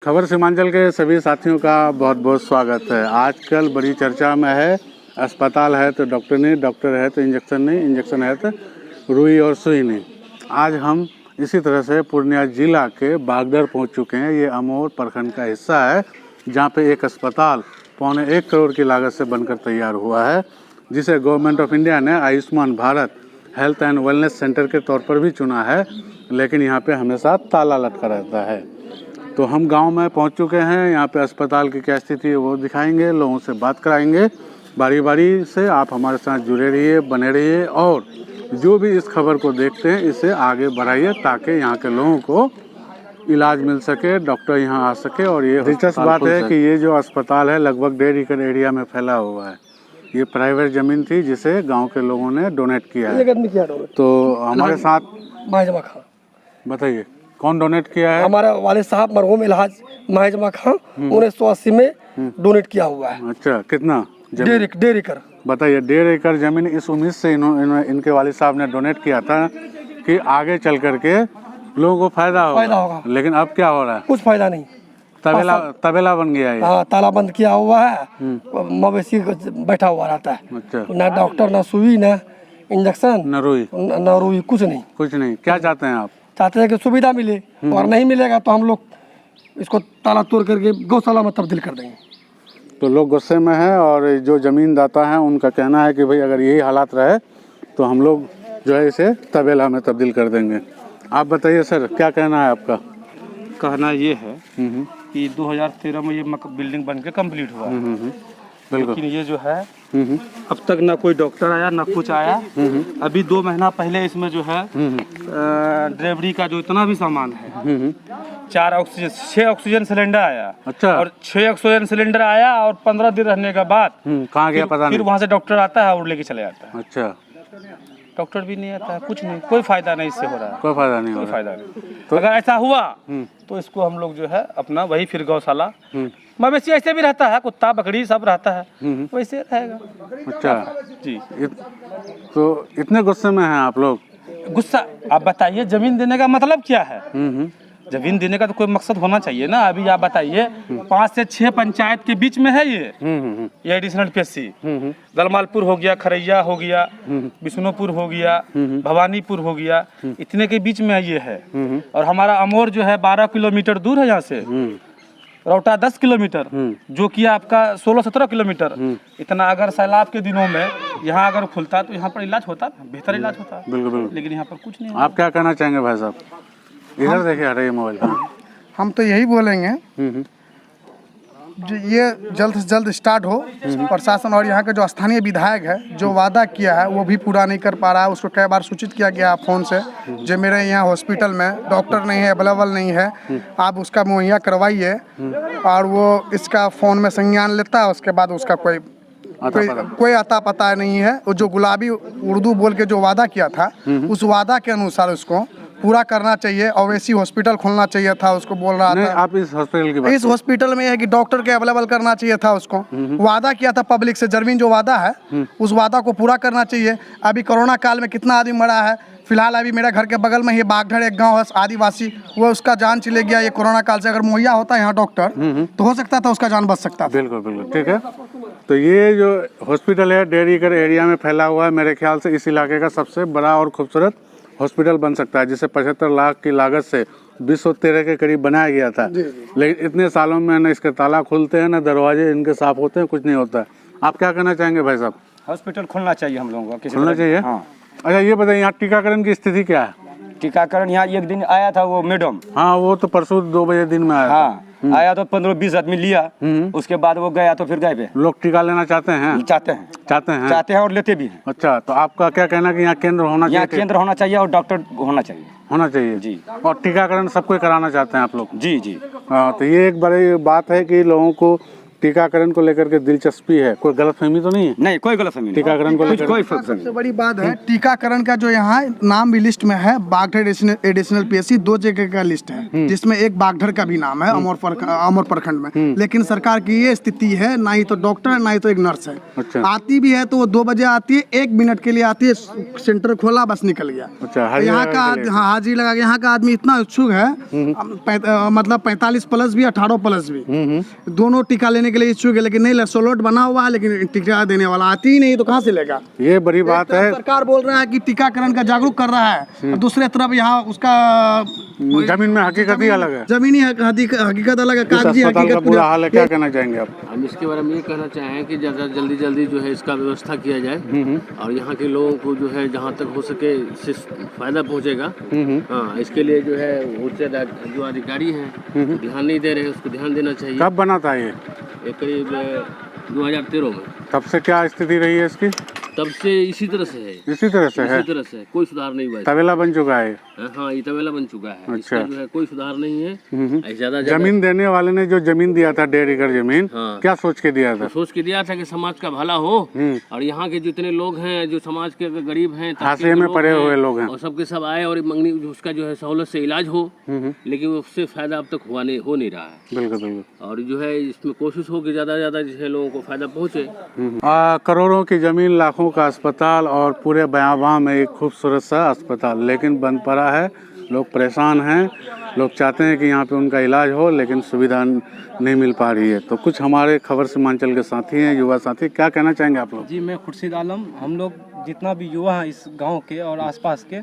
खबर सीमांचल के सभी साथियों का बहुत बहुत स्वागत है। आजकल बड़ी चर्चा में है, अस्पताल है तो डॉक्टर नहीं, डॉक्टर है तो इंजेक्शन नहीं, इंजेक्शन है तो रुई और सुई नहीं। आज हम इसी तरह से पूर्णिया जिला के बागडर पहुंच चुके हैं। ये अमोर प्रखंड का हिस्सा है जहां पे एक अस्पताल 1.25 करोड़ की लागत से बनकर तैयार हुआ है, जिसे गवर्नमेंट ऑफ इंडिया ने Ayushman Bharat health and wellness centre के तौर पर भी चुना है, लेकिन यहाँ पे हमेशा ताला लटका रहता है। तो हम गांव में पहुंच चुके हैं। यहाँ पे अस्पताल की क्या स्थिति है वो दिखाएंगे, लोगों से बात कराएंगे। बारी बारी से आप हमारे साथ जुड़े रहिए, बने रहिए और जो भी इस खबर को देखते हैं इसे आगे बढ़ाइए ताकि यहाँ के लोगों को इलाज मिल सके, डॉक्टर यहाँ आ सके। और ये दिलचस्प बात है कि ये जो अस्पताल है लगभग 1.5 एकड़ एरिया में फैला हुआ है। ये प्राइवेट ज़मीन थी जिसे गांव के लोगों ने डोनेट किया है। तो हमारे साथ बताइए कौन डोनेट किया है? हमारे वाले साहब मरहूम इलाज महजमा खां 1980 में डोनेट किया हुआ है। अच्छा, कितना? 1.5 एकड़। बताइए, 1.5 एकड़ जमीन इस उम्मीद से इनके वालिद साहब ने डोनेट किया था कि आगे चल करके लोगों को फायदा होगा। लेकिन अब क्या हो रहा है? कुछ फायदा नहीं। तबेला बन गया है। हाँ, ताला बंद किया हुआ है, मवेशी बैठा हुआ रहता है। अच्छा। ना डॉक्टर, ना सुई, ना इंजेक्शन, न रुई, कुछ नहीं। कुछ नहीं। क्या चाहते हैं आप? चाहते हैं कि सुविधा मिले, और नहीं मिलेगा तो हम लोग इसको ताला तोड़ करके गौशाला में तब्दील कर देंगे। तो लोग गुस्से में हैं और जो ज़मीनदाता हैं उनका कहना है कि भाई अगर यही हालात रहे तो हम लोग जो है इसे तबेला में तब्दील कर देंगे। आप बताइए सर, क्या कहना है आपका? कहना ये है कि 2013 में ये बिल्डिंग बन के कम्प्लीट हुआ है। लेकिन ये जो है अब तक ना कोई डॉक्टर आया ना कुछ आया। अभी 2 महीना पहले इसमें जो है डिलीवरी का जो इतना भी सामान है 6 ऑक्सीजन सिलेंडर आया। अच्छा। और 6 ऑक्सीजन सिलेंडर आया और 15 दिन रहने के बाद कहाँ गया पता नहीं। फिर वहाँ से डॉक्टर आता है और लेके चले जाता है। अच्छा, डॉक्टर भी नहीं आता है, कुछ नहीं, कोई फायदा नहीं इससे हो रहा है। कोई फायदा नहीं हो कोई रहा। फायदा नहीं। तो अगर ऐसा हुआ तो इसको हम लोग जो है अपना वही फिर गौशाला, मवेशी ऐसे भी रहता है, कुत्ता बकरी सब रहता है, वैसे रहेगा। अच्छा जी। तो इतने गुस्से में हैं आप लोग? गुस्सा? आप बताइए, जमीन देने का मतलब क्या है? जमीन देने का तो कोई मकसद होना चाहिए ना। अभी आप बताइए, 5 से 6 पंचायत के बीच में है ये एडिशनल पीएससी। दलमालपुर हो गया, खरैया हो गया, विष्णुपुर हो गया, भवानीपुर हो गया, इतने के बीच में ये है। और हमारा अमोर जो है 12 किलोमीटर दूर है यहाँ से, रौटा 10 किलोमीटर, जो कि आपका 16-17 किलोमीटर। इतना अगर सैलाब के दिनों में यहाँ अगर खुलता तो यहाँ पर इलाज होता, बेहतर इलाज होता। बिल्कुल। लेकिन यहाँ पर कुछ नहीं। आप क्या कहना चाहेंगे भाई साहब? इधर देखिए, हटे मोबाइल। हम तो यही बोलेंगे ये जल्द से जल्द स्टार्ट हो। प्रशासन और यहाँ के जो स्थानीय विधायक है जो वादा किया है वो भी पूरा नहीं कर पा रहा है। उसको कई बार सूचित किया गया फ़ोन से, जो मेरे यहाँ हॉस्पिटल में डॉक्टर नहीं है, अवेलेबल नहीं है, आप उसका मुहैया करवाइए। और वो इसका फ़ोन में संज्ञान लेता है, उसके बाद उसका कोई आता पता नहीं है। वो जो गुलाबी उर्दू बोल के जो वादा किया था उस वादा के अनुसार उसको पूरा करना चाहिए। ओवैसी हॉस्पिटल खोलना चाहिए था, उसको बोल रहा था। आप इस हॉस्पिटल की बात, इस हॉस्पिटल में है कि डॉक्टर के अवेलेबल करना चाहिए था उसको। वादा किया था पब्लिक से, जमीन जो वादा है उस वादा को पूरा करना चाहिए। अभी कोरोना काल में कितना आदमी मरा है। फिलहाल अभी मेरे घर के बगल में ही बागडर एक गांव है आदिवासी, वो उसका जान चले गया ये कोरोना काल से। अगर मुहैया होता यहाँ डॉक्टर तो हो सकता था उसका जान बच सकता था। बिल्कुल बिल्कुल ठीक है। तो ये जो हॉस्पिटल है 1.5 एकड़ एरिया में फैला हुआ है, मेरे ख्याल से इस इलाके का सबसे बड़ा और खूबसूरत हॉस्पिटल बन सकता है, जिसे 75 लाख की लागत से 2013 के करीब बनाया गया था। लेकिन इतने सालों में न इसके ताला खुलते हैं, न दरवाजे इनके साफ होते हैं, कुछ नहीं होता है। आप क्या कहना चाहेंगे भाई साहब? हॉस्पिटल खोलना चाहिए हम लोगों को। खोलना चाहिए। हाँ। अच्छा, ये बताइए यहाँ टीकाकरण की स्थिति क्या है? टीकाकरण यहाँ एक दिन आया था वो मैडम। हाँ, वो तो परसों 2 बजे दिन में आया। हाँ, आया तो 15-20 आदमी लिया, उसके बाद वो गया तो फिर गए पे। लोग टीका लेना चाहते हैं? चाहते हैं और लेते भी हैं। अच्छा, तो आपका क्या कहना कि यहाँ केंद्र होना चाहिए? यहाँ केंद्र होना चाहिए और डॉक्टर होना चाहिए जी। और टीकाकरण सबको कराना चाहते हैं आप लोग? जी। हाँ, तो ये एक बड़ी बात है कि लोगों को टीकाकरण को लेकर के दिलचस्पी है, कोई गलतफहमी तो नहीं है नहीं, कोई गलतफहमी नहीं। टीकाकरण को लेकर? कोई फर्क नहीं। सबसे बड़ी बात है टीकाकरण का जो यहाँ नाम भी लिस्ट में है, बागढ़ एडिशनल पीएचसी 2 जगह का लिस्ट है, जिसमें एक बागढ़ का भी नाम है अमर प्रखंड में। लेकिन सरकार की ये स्थिति है, ना ही तो डॉक्टर है ना ही तो एक नर्स है। अच्छा। आती भी है तो वो 2 बजे आती है, 1 मिनट के लिए आती है, सेंटर खोला बस निकल गया। अच्छा, हाजिरी यहाँ लगा का के लिए। हाँ हाजिरी लगा के यहाँ का आदमी इतना इच्छुक है, मतलब 45 प्लस भी 18 प्लस भी दोनों टीका लेने के लिए इच्छुक है, लेकिन नहीं स्लॉट बना हुआ है, लेकिन टीका देने वाला आती ही नहीं, तो कहाँ से लेगा? ये बड़ी बात है। सरकार बोल रहा है कि टीकाकरण का जागरूक कर रहा है, और दूसरे तरफ यहाँ उसका जमीन में हकीकत ही अलग है, जमीनी हकीकत अलग है, इस कागजी अस्पताल का हकीकत बुरा हाल है। क्या कहना चाहेंगे आप? हम इसके बारे में ये कहना चाहें कि ज़्यादा जल्दी जो है इसका व्यवस्था किया जाए, और यहाँ के लोगों को जो है जहाँ तक हो सके इससे फायदा पहुँचेगा। हाँ, इसके लिए जो है उच्च जो अधिकारी हैं ध्यान नहीं दे रहे हैं, उसको ध्यान देना चाहिए। कब बना था ये? करीब 2013 में। तब से क्या स्थिति रही है इसकी? तब से इसी तरह से है, इसी तरह से है, इसी तरह से कोई सुधार नहीं हुआ है। तबेला बन चुका है। हाँ, ये तबेला बन चुका है। अच्छा। इसका जो है कोई सुधार नहीं है। ज्यादा जमीन देने वाले ने जो जमीन दिया था 1.5 एकड़ जमीन, हाँ। क्या सोच के दिया था? सोच के दिया था कि समाज का भला हो, और यहाँ के जितने लोग हैं जो समाज के गरीब हैं, हाशिए में पड़े हुए लोग हैं, और सबके सब आए और मंगनी उसका जो है सहूलत से इलाज हो, लेकिन उससे फायदा अब तक हो नहीं रहा है। बिल्कुल बिल्कुल। और जो है इसमें कोशिश हो कि ज्यादा जो है लोगों को फायदा पहुँचे। करोड़ों की जमीन, लाखों का अस्पताल और पूरे बयाबां में एक खूबसूरत सा अस्पताल, लेकिन बंद पड़ा है। लोग परेशान हैं, लोग चाहते हैं कि यहाँ पे उनका इलाज हो, लेकिन सुविधा नहीं मिल पा रही है। तो कुछ हमारे खबर सीमांचल के साथी हैं, युवा साथी, क्या कहना चाहेंगे आप लोग? जी, मैं खुर्शीद आलम, हम लोग जितना भी युवा हैं इस गांव के और आसपास के,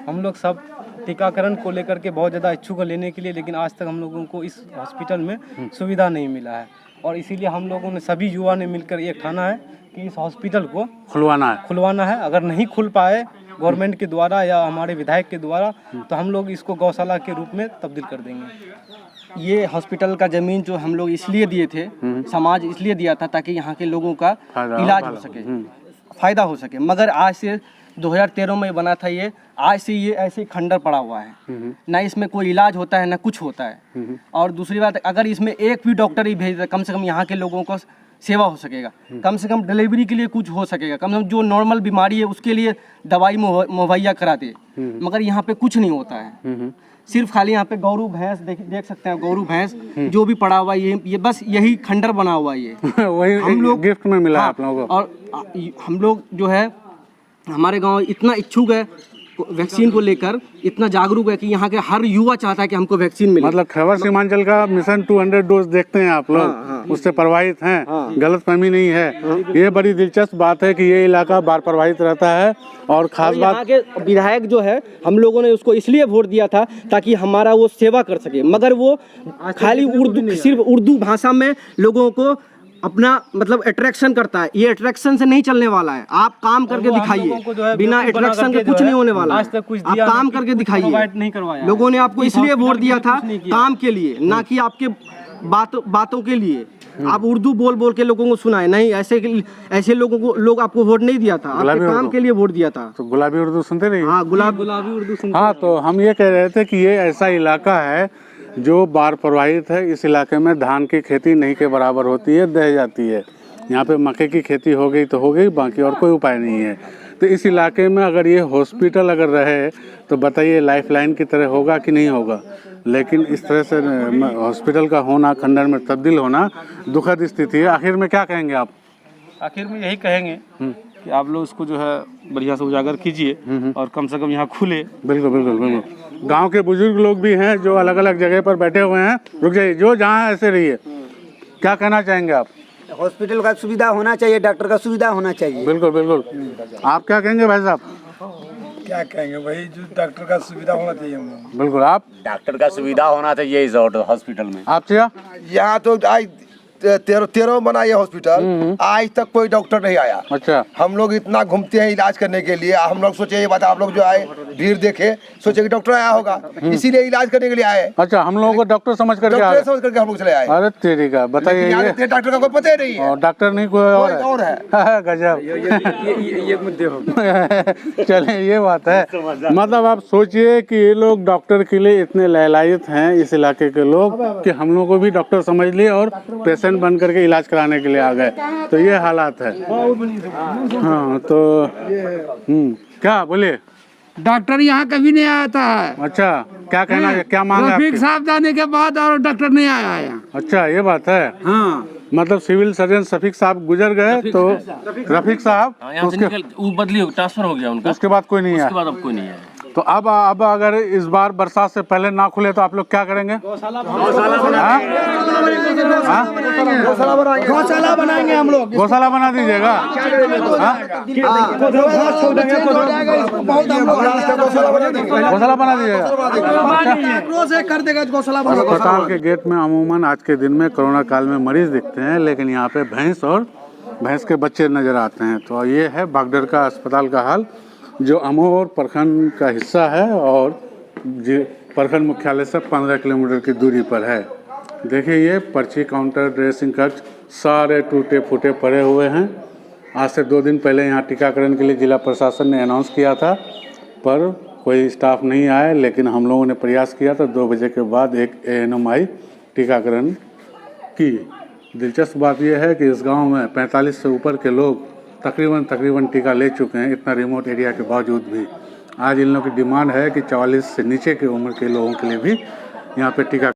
हम लोग सब टीकाकरण को लेकर के बहुत ज़्यादा इच्छुक है लेने के लिए, लेकिन आज तक हम लोगों को इस हॉस्पिटल में सुविधा नहीं मिला है। और इसीलिए हम लोगों ने सभी युवा ने मिलकर ये ठाना है कि इस हॉस्पिटल को खुलवाना है। अगर नहीं खुल पाए गवर्नमेंट के द्वारा या हमारे विधायक के द्वारा, तो हम लोग इसको गौशाला के रूप में तब्दील कर देंगे। ये हॉस्पिटल का जमीन जो हम लोग इसलिए दिए थे, समाज इसलिए दिया था ताकि यहाँ के लोगों का इलाज हो सके, फायदा हो सके। मगर आज से 2013 में बना था ये, आज से ये ऐसे ही खंडर पड़ा हुआ है, ना इसमें कोई इलाज होता है ना कुछ होता है। और दूसरी बात, अगर इसमें एक भी डॉक्टर ही भेज दे, कम से कम यहाँ के लोगों को सेवा हो सकेगा, कम से कम डिलीवरी के लिए कुछ हो सकेगा, कम से कम जो नॉर्मल बीमारी है उसके लिए दवाई मुहैया कराते। मगर यहाँ पे कुछ नहीं होता है। सिर्फ खाली यहाँ पे गौरू भैंस देख सकते हैं, गौरू भैंस जो भी पड़ा हुआ है, ये बस यही खंडर बना हुआ है। ये वही हम लोग गिफ्ट में मिला है आप लोगों को। और हम लोग जो है हमारे गांव इतना इच्छुक है वैक्सीन को लेकर, इतना जागरूक है कि यहाँ के हर युवा चाहता है कि हमको वैक्सीन मिले। मतलब खैबर सीमांचल का मिशन 200 डोज देखते हैं आप लोग, उससे प्रभावित हैं, गलतफहमी नहीं है। ये बड़ी दिलचस्प बात है कि ये इलाका बार प्रभावित रहता है। और खास बात, यहाँ के विधायक जो है, हम लोगों ने उसको इसलिए वोट दिया था ताकि हमारा वो सेवा कर सके, मगर वो खाली सिर्फ उर्दू भाषा में लोगों को अपना मतलब अट्रैक्शन करता है। ये अट्रैक्शन से नहीं चलने वाला है। आप काम करके दिखाइए, बिना अट्रैक्शन के कुछ नहीं होने वाला है। आप काम करके दिखाइए। लोगों ने आपको इसलिए वोट दिया था काम के लिए, ना कि आपके बातों के लिए। आप उर्दू बोल के लोगों को सुनाए नहीं, ऐसे लोग आपको वोट नहीं दिया था, आपके काम के लिए वोट दिया था। तो गुलाबी उर्दू सुनते रहिए। हाँ, गुलाबी उर्दू सुनते। हाँ, तो हम ये कह रहे थे कि ये ऐसा इलाका है जो बाढ़ प्रभावित है। इस इलाके में धान की खेती नहीं के बराबर होती है, दह जाती है। यहाँ पे मक्के की खेती हो गई तो हो गई, बाकी और कोई उपाय नहीं है। तो इस इलाके में अगर ये हॉस्पिटल अगर रहे तो बताइए लाइफलाइन की तरह होगा कि नहीं होगा। लेकिन इस तरह से हॉस्पिटल का होना, खंडर में तब्दील होना दुखद स्थिति है। आखिर में क्या कहेंगे आप? आखिर में यही कहेंगे कि आप लोग इसको जो है बढ़िया से उजागर कीजिए और कम से कम यहाँ खुले। बिल्कुल बिल्कुल बिल्कुल। गांव के बुजुर्ग लोग भी हैं जो अलग अलग जगह पर बैठे हुए हैं। रुक जाइए, जो जहाँ ऐसे रहिए। क्या कहना चाहेंगे आप? हॉस्पिटल का सुविधा होना चाहिए, डॉक्टर का सुविधा होना चाहिए। बिल्कुल बिल्कुल। आप क्या कहेंगे भाई साहब? क्या कहेंगे भाई, जो डॉक्टर का सुविधा होना चाहिए। बिल्कुल। आप? डॉक्टर का सुविधा होना चाहिए इस हॉस्पिटल में। आप क्या? यहाँ तो आज 13 बना ये हॉस्पिटल, आज तक कोई डॉक्टर नहीं आया। अच्छा। हम लोग इतना घूमते हैं इलाज करने के लिए, हम लोग सोचे ये बात, आप लोग जो आए भीड़ देखे सोचे कि डॉक्टर आया होगा, इसीलिए इलाज करने के लिए आए। अच्छा, हम लोगों को डॉक्टर समझ करके डॉक्टर समझ करके हम लोग चले आए। अरे तेरी का, बताइए ये डॉक्टर का कोई पता ही नहीं है। और डॉक्टर नहीं कोई और है। गजब। ये मुद्दे हो। चले, ये बात है। मतलब आप सोचिए कि ये लोग डॉक्टर के लिए इतने लहलायित हैं इस इलाके के लोग कि हम लोग को भी डॉक्टर समझ लिए और पेशेंट पेशेंट बन करके इलाज कराने के लिए आ गए, तो ये हालात है। हाँ तो क्या बोलिए? डॉक्टर यहाँ कभी नहीं आता है। अच्छा, क्या कहना है, क्या मांग है रफीक आपकी? साहब जाने के बाद और डॉक्टर नहीं आया है यहाँ। अच्छा, ये बात है। हाँ, मतलब सिविल सर्जन शफीक साहब गुजर गए, तो रफीक साहब यहाँ से निकल वो बदली हो, ट्रांसफर हो गया उनका, उसके बाद कोई नहीं है। उसके बाद अब कोई नहीं है। तो अब अगर इस बार बरसात से पहले ना खुले तो आप लोग क्या करेंगे? गौशाला बनाएंगे हम लोग। गौशाला बना दीजिएगा? गौशाला बना दीजिएगा? कर देगा गौशाला। अस्पताल के गेट में अमूमन आज के दिन में कोरोना काल में मरीज दिखते हैं, लेकिन यहाँ पे भैंस और भैंस के बच्चे नजर आते हैं। तो ये है बागडर का अस्पताल का हाल, जो अमोर प्रखंड का हिस्सा है और प्रखंड मुख्यालय से 15 किलोमीटर की दूरी पर है। देखिए, ये पर्ची काउंटर, ड्रेसिंग कक्ष सारे टूटे फूटे पड़े हुए हैं। आज से 2 दिन पहले यहाँ टीकाकरण के लिए जिला प्रशासन ने अनाउंस किया था, पर कोई स्टाफ नहीं आया, लेकिन हम लोगों ने प्रयास किया तो 2 बजे के बाद एक ANM आई टीकाकरण की। दिलचस्प बात यह है कि इस गांव में 45 से ऊपर के लोग तकरीबन टीका ले चुके हैं, इतना रिमोट एरिया के बावजूद भी। आज इन लोगों की डिमांड है कि 44 से नीचे की उम्र के लोगों के लिए भी यहाँ पे टीका